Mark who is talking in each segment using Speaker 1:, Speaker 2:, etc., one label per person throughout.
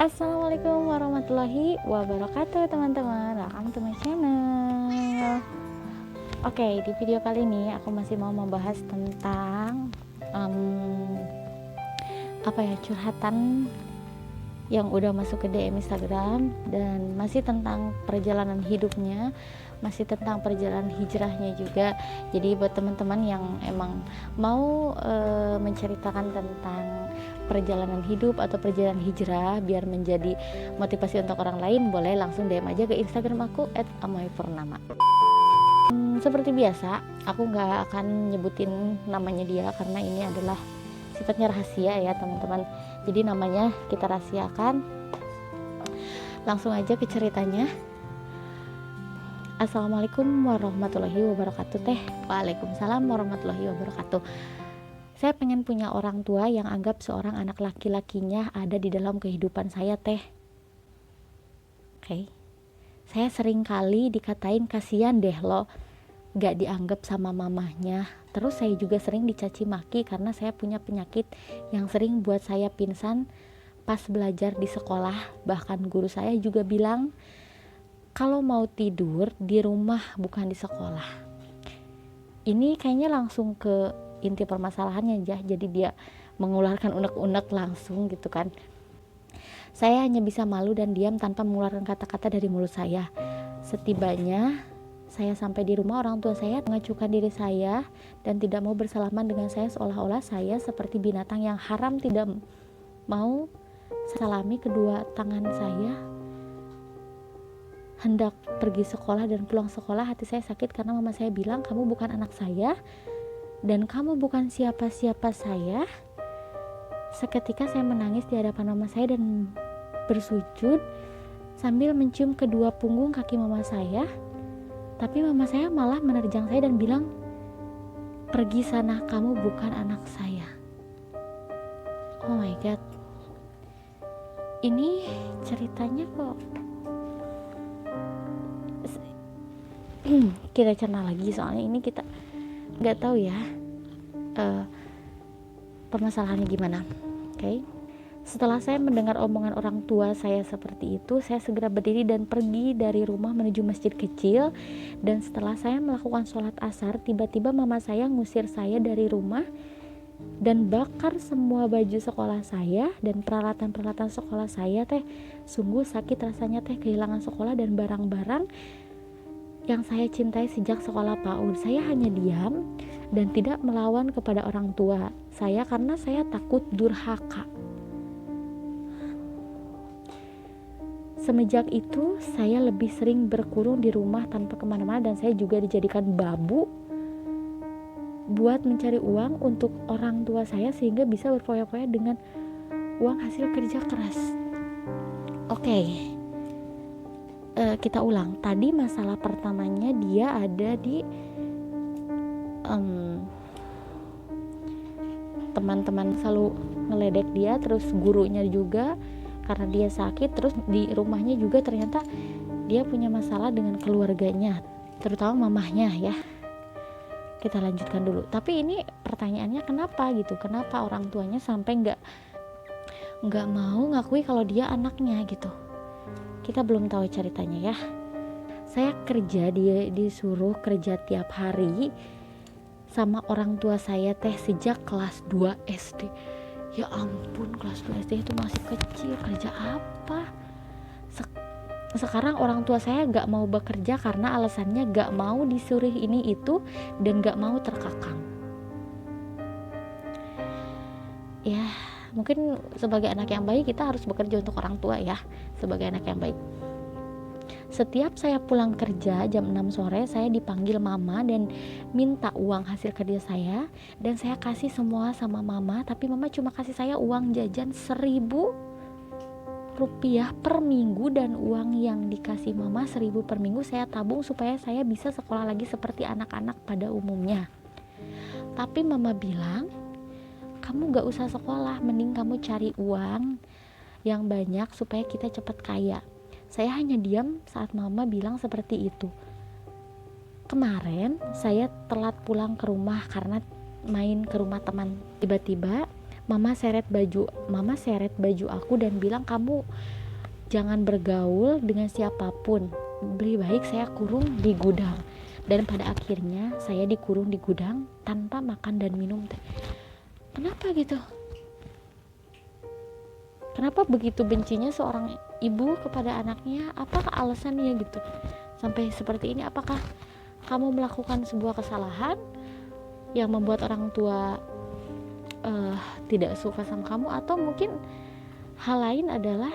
Speaker 1: Assalamualaikum warahmatullahi wabarakatuh teman-teman. Welcome to my channel. Oke, di video kali ini aku masih mau membahas tentang curhatan yang udah masuk ke DM Instagram, dan masih tentang perjalanan hidupnya, masih tentang perjalanan hijrahnya juga. Jadi buat teman-teman yang emang mau menceritakan tentang perjalanan hidup atau perjalanan hijrah biar menjadi motivasi untuk orang lain, boleh langsung DM aja ke Instagram aku @amaypurnama. Seperti biasa, aku nggak akan nyebutin namanya dia karena ini adalah sifatnya rahasia ya teman-teman. Jadi namanya kita rahasiakan. Langsung aja ke ceritanya. Assalamualaikum warahmatullahi wabarakatuh teh. Waalaikumsalam warahmatullahi wabarakatuh. Saya pengen punya orang tua yang anggap seorang anak laki-lakinya ada di dalam kehidupan saya teh. Oke. Saya sering kali dikatain kasihan deh lo gak dianggap sama mamahnya. Terus saya juga sering dicaci maki karena saya punya penyakit yang sering buat saya pingsan pas belajar di sekolah. Bahkan guru saya juga bilang kalau mau tidur di rumah bukan di sekolah. Ini kayaknya langsung ke inti permasalahannya ya. Jadi dia mengeluarkan unek-unek langsung gitu kan. Saya hanya bisa malu dan diam tanpa mengeluarkan kata-kata dari mulut saya. Setibanya saya sampai di rumah, orang tua saya mengacukan diri saya dan tidak mau bersalaman dengan saya, seolah-olah saya seperti binatang yang haram tidak mau salami kedua tangan saya. Hendak pergi sekolah dan pulang sekolah, hati saya sakit karena mama saya bilang kamu bukan anak saya dan kamu bukan siapa-siapa saya. Seketika saya menangis di hadapan mama saya dan bersujud sambil mencium kedua punggung kaki mama saya. Tapi mama saya malah menerjang saya dan bilang, pergi sana, kamu bukan anak saya. Oh my god, ini ceritanya kok kita cerna lagi, soalnya ini kita nggak tahu ya permasalahannya gimana. Oke. Setelah saya mendengar omongan orang tua saya seperti itu, saya segera berdiri dan pergi dari rumah menuju masjid kecil. Dan setelah saya melakukan sholat asar, tiba-tiba mama saya ngusir saya dari rumah dan bakar semua baju sekolah saya dan peralatan-peralatan sekolah saya teh. Sungguh sakit rasanya teh, kehilangan sekolah dan barang-barang yang saya cintai sejak sekolah PAUD. Saya hanya diam dan tidak melawan kepada orang tua saya karena saya takut durhaka. Semenjak itu saya lebih sering berkurung di rumah tanpa kemana-mana, dan saya juga dijadikan babu buat mencari uang untuk orang tua saya sehingga bisa berfoya-foya dengan uang hasil kerja keras. Oke. Kita ulang. Tadi masalah pertamanya dia ada di teman-teman selalu ngeledek dia, terus gurunya juga karena dia sakit, terus di rumahnya juga ternyata dia punya masalah dengan keluarganya, terutama mamahnya ya. Kita lanjutkan dulu. Tapi ini pertanyaannya kenapa gitu? Kenapa orang tuanya sampai nggak mau ngakui kalau dia anaknya gitu? Kita belum tahu ceritanya ya. Saya kerja, dia disuruh kerja tiap hari sama orang tua saya teh sejak kelas 2 SD. Ya ampun, kelas 2 SD itu masih kecil, kerja apa? Sekarang orang tua saya gak mau bekerja karena alasannya gak mau disuruh ini itu dan gak mau terkekang. Ya mungkin sebagai anak yang baik kita harus bekerja untuk orang tua ya, sebagai anak yang baik. Setiap saya pulang kerja jam 6 sore, saya dipanggil mama dan minta uang hasil kerja saya, dan saya kasih semua sama mama. Tapi mama cuma kasih saya uang jajan 1.000 rupiah per minggu, dan uang yang dikasih mama 1.000 per minggu saya tabung supaya saya bisa sekolah lagi seperti anak-anak pada umumnya. Tapi mama bilang, kamu gak usah sekolah, mending kamu cari uang yang banyak supaya kita cepat kaya. Saya hanya diam saat mama bilang seperti itu. Kemarin saya telat pulang ke rumah karena main ke rumah teman. Tiba-tiba Mama seret baju aku dan bilang, kamu jangan bergaul dengan siapapun, lebih baik saya kurung di gudang. Dan pada akhirnya saya dikurung di gudang tanpa makan dan minum. Kenapa gitu? Kenapa begitu bencinya seorang ibu kepada anaknya? Apakah alasannya gitu sampai seperti ini? Apakah kamu melakukan sebuah kesalahan yang membuat orang tua tidak suka sama kamu, atau mungkin hal lain adalah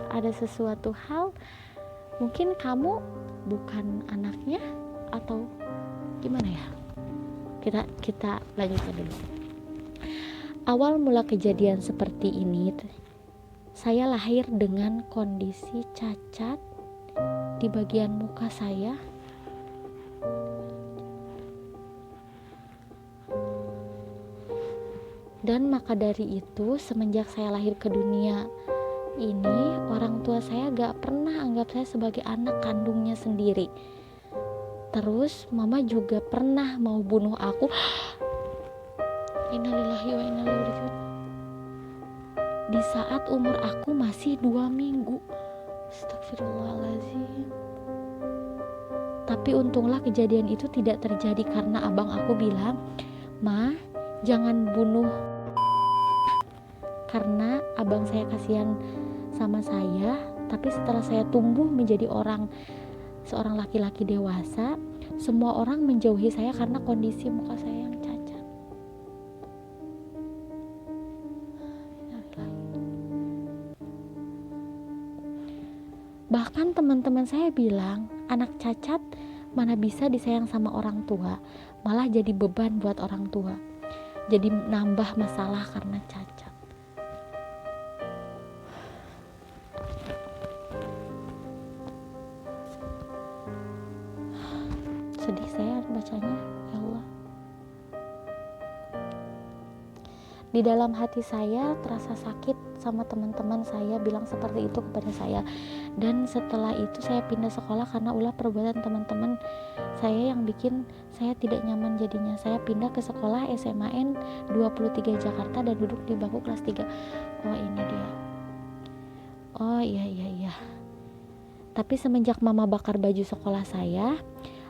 Speaker 1: ada sesuatu hal, mungkin kamu bukan anaknya, atau gimana ya? Kita lanjutkan dulu. Awal mula kejadian seperti ini, saya lahir dengan kondisi cacat di bagian muka saya. Dan maka dari itu, semenjak saya lahir ke dunia ini, orang tua saya gak pernah anggap saya sebagai anak kandungnya sendiri. Terus mama juga pernah mau bunuh aku. Innalillahi wa inna ilaihi raji'un. Di saat umur aku masih 2 minggu. Astagfirullahaladzim. Tapi untunglah kejadian itu tidak terjadi karena abang aku bilang, "Ma, jangan bunuh." Karena abang saya kasihan sama saya. Tapi setelah saya tumbuh menjadi seorang laki-laki dewasa, semua orang menjauhi saya karena kondisi muka saya yang cacat. Bahkan teman-teman saya bilang, anak cacat mana bisa disayang sama orang tua, malah jadi beban buat orang tua, jadi nambah masalah karena cacat. Sedih saya bacanya, ya Allah. Di dalam hati saya terasa sakit sama teman-teman saya bilang seperti itu kepada saya. Dan setelah itu saya pindah sekolah karena ulah perbuatan teman-teman saya yang bikin saya tidak nyaman jadinya. Saya pindah ke sekolah SMAN 23 Jakarta dan duduk di bangku kelas 3. Oh, ini dia. Oh, iya. Tapi semenjak mama bakar baju sekolah saya,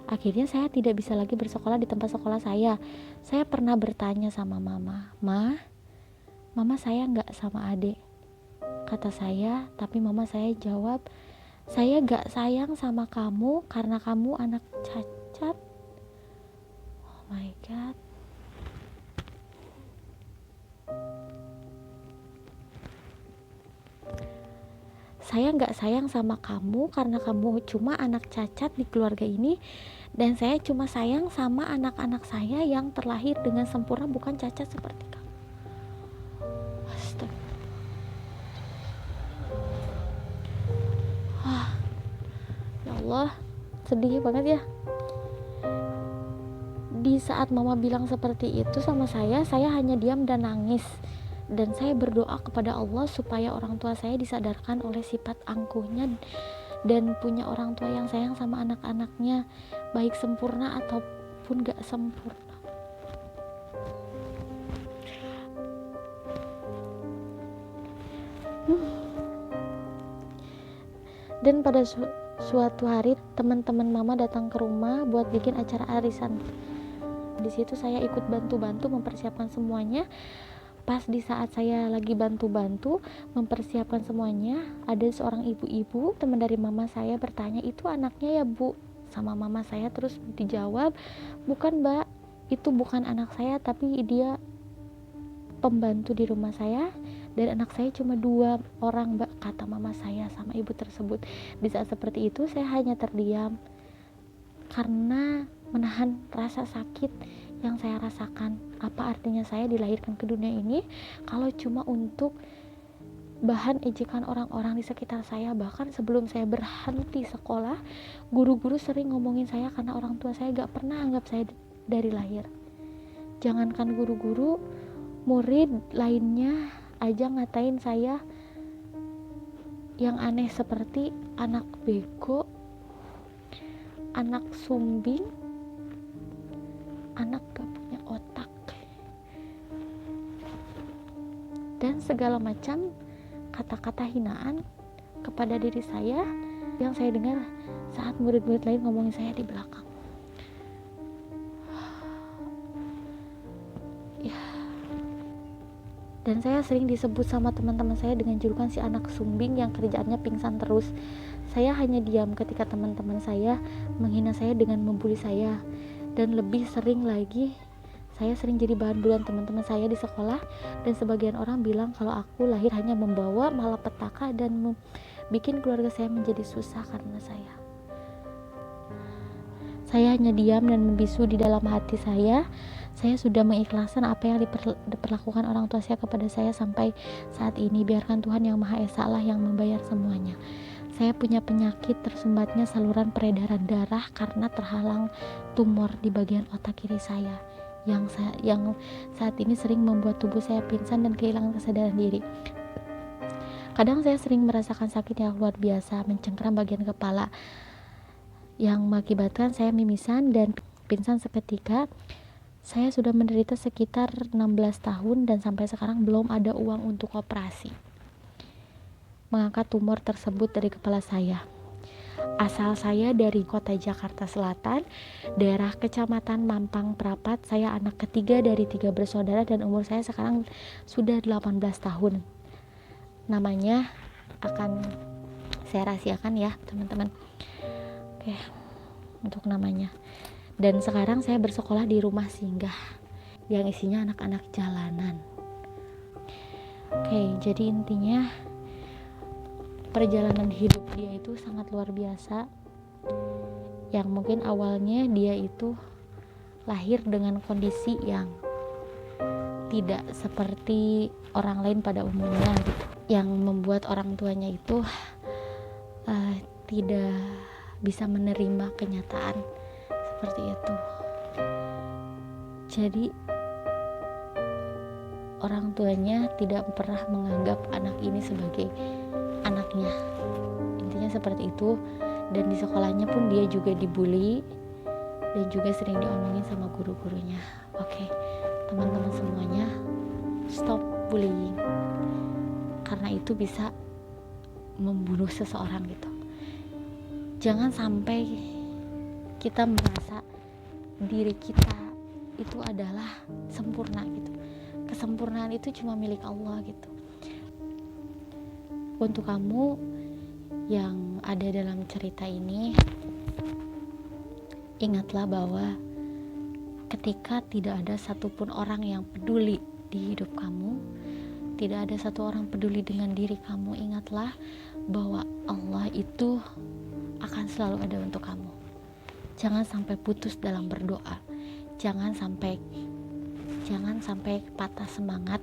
Speaker 1: akhirnya saya tidak bisa lagi bersekolah di tempat sekolah saya. Saya pernah bertanya sama mama, Mama sayang gak sama adik? Kata saya, tapi mama saya jawab, saya gak sayang sama kamu karena kamu anak cacat. Oh my god. Saya gak sayang sama kamu karena kamu cuma anak cacat di keluarga ini, dan saya cuma sayang sama anak-anak saya yang terlahir dengan sempurna, bukan cacat seperti kamu. Ya Allah, sedih banget ya. Di saat mama bilang seperti itu sama saya hanya diam dan nangis. Dan saya berdoa kepada Allah supaya orang tua saya disadarkan oleh sifat angkuhnya dan punya orang tua yang sayang sama anak-anaknya, baik sempurna ataupun gak sempurna. Dan pada suatu hari teman-teman mama datang ke rumah buat bikin acara arisan. Di situ saya ikut bantu-bantu mempersiapkan semuanya. Pas di saat saya lagi bantu-bantu mempersiapkan semuanya, ada seorang ibu-ibu teman dari mama saya bertanya, "Itu anaknya ya, Bu?" Sama mama saya. Terus dijawab, "Bukan, Mbak, itu bukan anak saya, tapi dia pembantu di rumah saya, dan anak saya cuma 2 orang, Mbak," kata mama saya sama ibu tersebut. Di saat seperti itu saya hanya terdiam karena menahan rasa sakit yang saya rasakan. Apa artinya saya dilahirkan ke dunia ini kalau cuma untuk bahan ejekan orang-orang di sekitar saya? Bahkan sebelum saya berhenti sekolah, guru-guru sering ngomongin saya karena orang tua saya gak pernah anggap saya dari lahir. Jangankan guru-guru, murid lainnya aja ngatain saya yang aneh seperti anak bego, anak sumbing, anak gak punya otak. dan segala macam kata-kata hinaan kepada diri saya yang saya dengar saat murid-murid lain ngomongin saya di belakang. Ya. Dan saya sering disebut sama teman-teman saya dengan julukan si anak sumbing yang kerjaannya pingsan terus. Saya hanya diam ketika teman-teman saya menghina saya dengan membuli saya. Dan lebih sering lagi, saya sering jadi bahan bulian teman-teman saya di sekolah. Dan sebagian orang bilang kalau aku lahir hanya membawa malapetaka dan bikin keluarga saya menjadi susah karena saya. Saya hanya diam dan membisu di dalam hati saya. Saya sudah mengikhlaskan apa yang diperlakukan orang tua saya kepada saya sampai saat ini. Biarkan Tuhan yang Maha Esa lah yang membayar semuanya. Saya punya penyakit tersumbatnya saluran peredaran darah karena terhalang tumor di bagian otak kiri saya yang saat ini sering membuat tubuh saya pingsan dan kehilangan kesadaran diri. Kadang saya sering merasakan sakit yang luar biasa, mencengkeram bagian kepala yang mengakibatkan saya mimisan dan pingsan seketika. Saya sudah menderita sekitar 16 tahun dan sampai sekarang belum ada uang untuk operasi mengangkat tumor tersebut dari kepala saya. Asal saya dari kota Jakarta Selatan, daerah Kecamatan Mampang Perapat. Saya anak ketiga dari 3 bersaudara dan umur saya sekarang sudah 18 tahun. Namanya akan saya rahasiakan ya teman-teman. Oke, untuk namanya. Dan sekarang saya bersekolah di rumah singgah yang isinya anak-anak jalanan. Oke, jadi intinya perjalanan hidup dia itu sangat luar biasa. Yang mungkin awalnya dia itu lahir dengan kondisi yang tidak seperti orang lain pada umumnya gitu. Yang membuat orang tuanya itu tidak bisa menerima kenyataan seperti itu. Jadi orang tuanya tidak pernah menganggap anak ini sebagai anaknya, intinya seperti itu. Dan di sekolahnya pun dia juga dibully dan juga sering diomongin sama guru-gurunya. Oke, teman-teman semuanya, stop bullying, karena itu bisa membunuh seseorang gitu. Jangan sampai kita merasa diri kita itu adalah sempurna gitu. Kesempurnaan itu cuma milik Allah gitu. Untuk kamu yang ada dalam cerita ini, ingatlah bahwa ketika tidak ada satupun orang yang peduli di hidup kamu, tidak ada satu orang peduli dengan diri kamu, ingatlah bahwa Allah itu akan selalu ada untuk kamu. Jangan sampai putus dalam berdoa. Jangan sampai patah semangat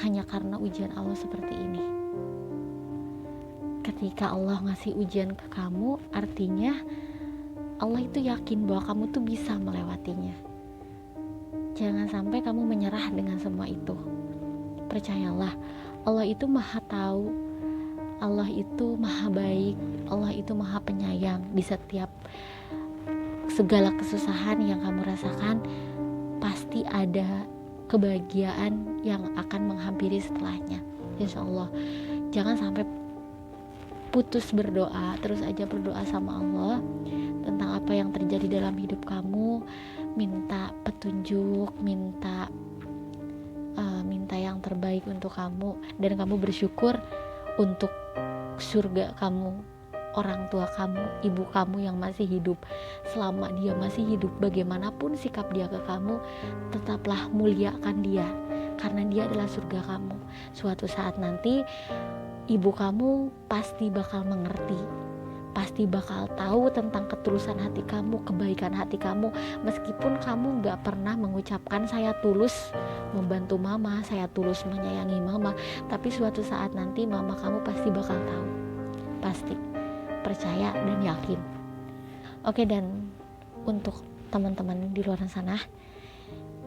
Speaker 1: hanya karena ujian Allah seperti ini. Ketika Allah ngasih ujian ke kamu, artinya Allah itu yakin bahwa kamu tuh bisa melewatinya. Jangan sampai kamu menyerah dengan semua itu. Percayalah, Allah itu maha tahu, Allah itu maha baik, Allah itu maha penyayang. Di setiap segala kesusahan yang kamu rasakan, pasti ada kebahagiaan yang akan menghampiri setelahnya, insya Allah. Jangan sampai putus berdoa, terus aja berdoa sama Allah tentang apa yang terjadi dalam hidup kamu. Minta petunjuk, minta yang terbaik untuk kamu, dan kamu bersyukur untuk surga kamu, orang tua kamu, ibu kamu yang masih hidup. Selama dia masih hidup, bagaimanapun sikap dia ke kamu, tetaplah muliakan dia, karena dia adalah surga kamu. Suatu saat nanti ibu kamu pasti bakal mengerti, pasti bakal tahu tentang ketulusan hati kamu, kebaikan hati kamu. Meskipun kamu gak pernah mengucapkan saya tulus membantu mama, saya tulus menyayangi mama, tapi suatu saat nanti mama kamu pasti bakal tahu. Pasti, percaya dan yakin. Oke, dan untuk teman-teman di luar sana,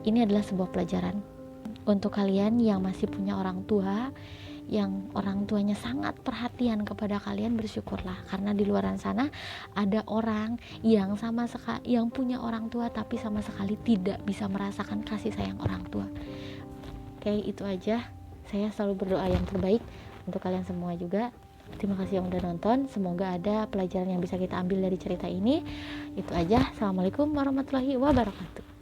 Speaker 1: ini adalah sebuah pelajaran untuk kalian yang masih punya orang tua, yang orang tuanya sangat perhatian kepada kalian. Bersyukurlah, karena di luar sana ada orang yang yang punya orang tua tapi sama sekali tidak bisa merasakan kasih sayang orang tua. Oke, itu aja Saya selalu berdoa yang terbaik untuk kalian semua juga. Terima kasih yang udah nonton. Semoga ada pelajaran yang bisa kita ambil dari cerita ini. Itu aja. Assalamualaikum warahmatullahi wabarakatuh.